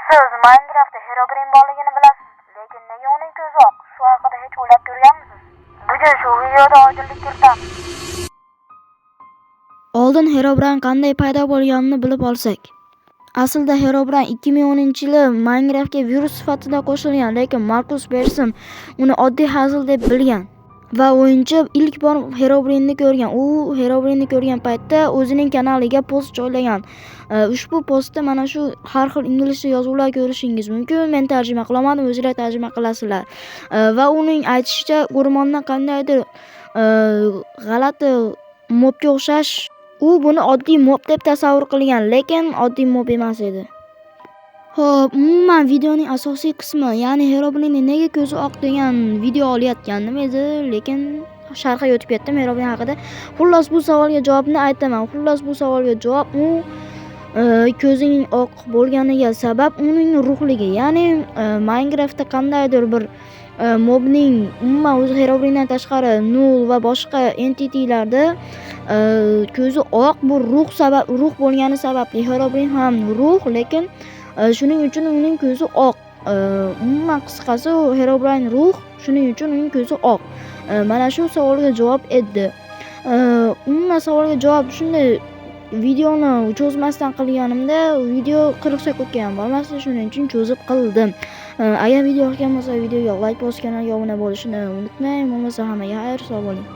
Siz Minecraftda Herobrine borligini bilasiz, lekin nega uning ko'zi oq? Shu haqida hech o'ylab ko'rganmisiz? Bugun shu videoda oydinlik kiritamiz. Oldin Herobrine qanday paydo bo'lganini bilib olsak. Aslida Herobrine 2010-yili Minecraftga virus sifatida qo'shilgan, lekin Markus Persson uni oddiy hazil deb bilgan va o'yinchi ilk bor Herobrine'ni ko'rgan. U Herobrine'ni ko'rgan paytda o'zining kanaliga post joylagan. Ushbu postda mana shu har xil inglizcha yozuvlar ko'rishingiz mumkin. Men tarjima qilaman, o'zingizlar tarjima qilasizlar. Va uning aytishicha, o'rmondan qandaydir g'alati mobga o'xshash. U buni oddiy mob deb tasavvur qilgan, lekin oddiy mob emas edi. Xo'p, umuman videoning asosiy qismi, ya'ni Herobrine nega ko'zi oq degan video olayotgandim edi, lekin sharhga o'tib ketdim Herobrine haqida. Xullas bu savolga javobni aytaman. Xullas bu savolga javob u ko'zining oq bo'lganiga sabab uning ruhligi. Ya'ni Minecraftda qandaydir bir mobning umuman o'zi Herobrine'dan tashqari null va boshqa entitilarda ko'zi oq bu ruh bo'lgani sababli. Herobrine ham ruh, lekin shuning uchun uning ko'zi oq. Umuman qisqasi Herobrine ruh, shuning uchun uning ko'zi oq. Mana shu savolga javob edi. Umuman savolga javob shunday. Videoni cho'zmasdan qilganimda video 40 sekundga ham bormasdi, shuning uchun cho'zib qildim. Agar video yoqgan bo'lsa videoga like bosib kanalga obuna bo'lishni unutmang. Bo'lmasa hammaga xayr, sog' bo'ling.